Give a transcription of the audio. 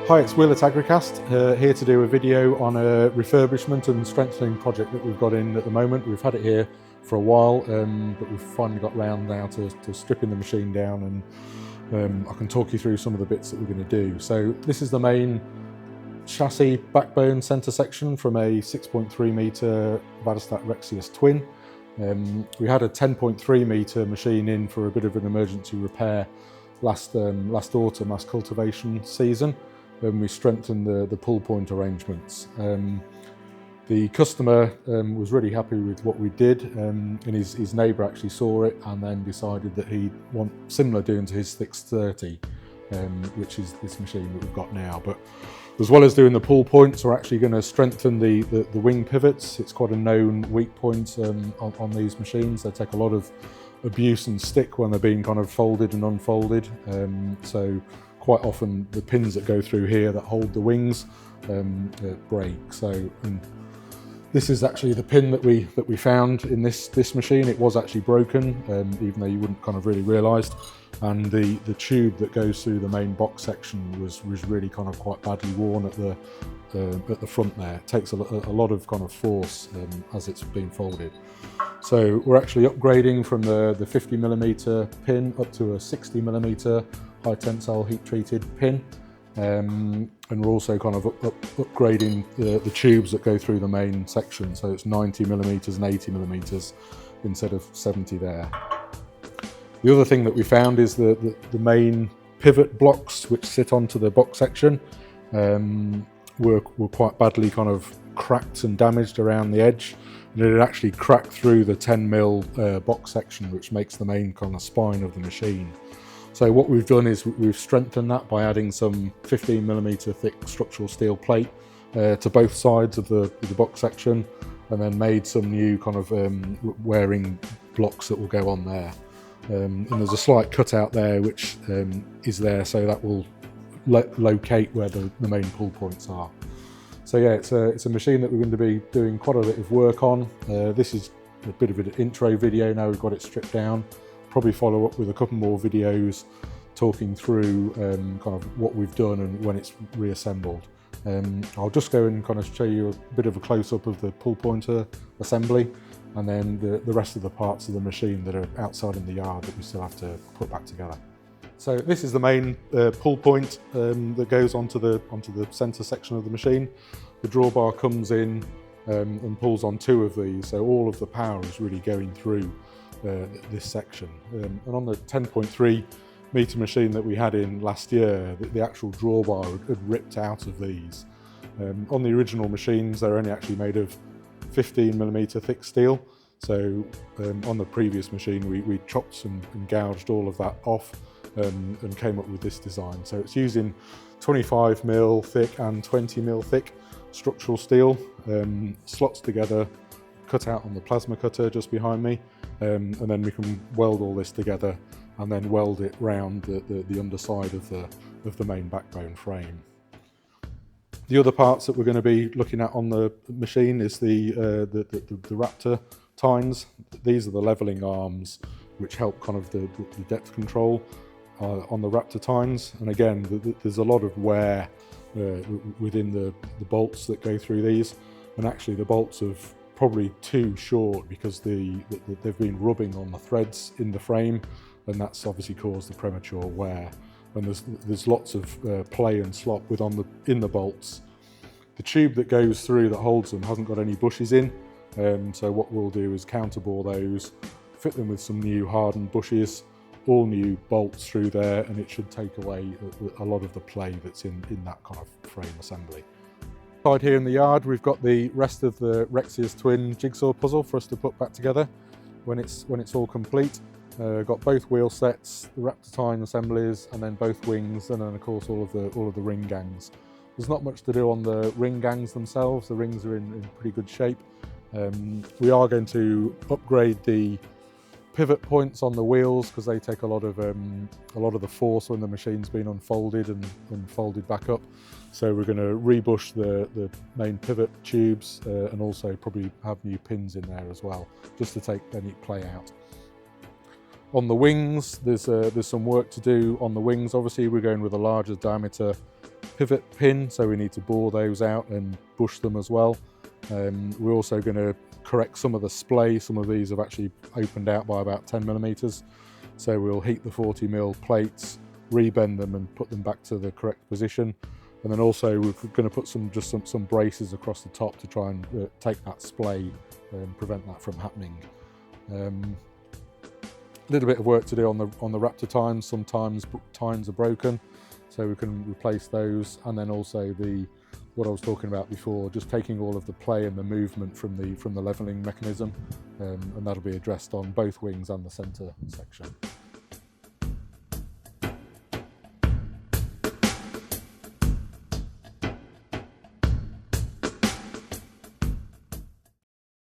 Hi, it's Will at Agricast, here to do a video on a refurbishment and strengthening project that we've got in at the moment. We've had it here for a while, but we've finally got round now to stripping the machine down, and I can talk you through some of the bits that we're going to do. So this is the main chassis backbone centre section from a 6.3 metre Vadostat Rexius Twin. We had a 10.3 metre machine in for a bit of an emergency repair last autumn, last cultivation season, when we strengthened the pull point arrangements. The customer was really happy with what we did, and his neighbour actually saw it and then decided that he'd want similar doing to his 630, which is this machine that we've got now. But as well as doing the pull points, we're actually going to strengthen the wing pivots. It's quite a known weak point on these machines. They take a lot of abuse and stick when they're being kind of folded and unfolded. So quite often the pins that go through here that hold the wings break. So this is actually the pin that we found in this machine. It was actually broken, even though you wouldn't kind of really realised. And the tube that goes through the main box section was really kind of quite badly worn at the front there. It takes a lot of kind of force as it's being folded. So we're actually upgrading from the 50mm pin up to a 60mm high tensile heat treated pin, and we're also kind of upgrading the tubes that go through the main section. So it's 90mm and 80mm instead of 70 there. The other thing that we found is the main pivot blocks which sit onto the box section were quite badly kind of cracked and damaged around the edge, and it had actually cracked through the 10mm box section, which makes the main kind of spine of the machine. So what we've done is we've strengthened that by adding some 15mm thick structural steel plate to both sides of the box section, and then made some new kind of wearing blocks that will go on there. And there's a slight cutout there which is there, so that will locate where the main pull points are. So yeah, it's a machine that we're going to be doing quite a bit of work on. This is a bit of an intro video. Now we've got it stripped down. Probably follow up with a couple more videos talking through kind of what we've done and when it's reassembled. I'll just go and kind of show you a bit of a close-up of the pull pointer assembly, and then the rest of the parts of the machine that are outside in the yard that we still have to put back together. So this is the main pull point that goes onto the centre section of the machine. The drawbar comes in and pulls on two of these, so all of the power is really going through this section. And on the 10.3 metre machine that we had in last year, the actual drawbar had ripped out of these. On the original machines, they're only actually made of 15mm thick steel. So on the previous machine, we chopped and gouged all of that off and came up with this design. So it's using 25mm thick and 20mm thick structural steel, slots together, cut out on the plasma cutter just behind me, and then we can weld all this together and then weld it round the underside of the main backbone frame. The other parts that we're going to be looking at on the machine is the Raptor tines. These are the levelling arms which help kind of the depth control on the Raptor tines. And again, there's a lot of wear within the bolts that go through these, and actually the bolts are probably too short because they've been rubbing on the threads in the frame, and that's obviously caused the premature wear. And there's lots of play and slop in the bolts. The tube that goes through that holds them hasn't got any bushes in, so what we'll do is counterbore those, fit them with some new hardened bushes, all new bolts through there, and it should take away a lot of the play that's in that kind of frame assembly. Inside here in the yard, we've got the rest of the Rexius Twin jigsaw puzzle for us to put back together when it's all complete. Got both wheel sets, the Raptor tine assemblies, and then both wings, and then of course all of the ring gangs. There's not much to do on the ring gangs themselves. The rings are in pretty good shape. We are going to upgrade the pivot points on the wheels because they take a lot of the force when the machine's been unfolded and folded back up. So we're going to rebush the main pivot tubes and also probably have new pins in there as well, just to take any play out. On the wings, there's some work to do on the wings. Obviously, we're going with a larger diameter pivot pin, so we need to bore those out and bush them as well. We're also going to correct some of the splay. Some of these have actually opened out by about 10mm, so we'll heat the 40mm plates, rebend them and put them back to the correct position. And then also we're going to put some braces across the top to try and take that splay and prevent that from happening. A little bit of work to do on the Raptor tines. Sometimes tines are broken, so we can replace those. And then also what I was talking about before, just taking all of the play and the movement from the leveling mechanism, and that'll be addressed on both wings and the centre section.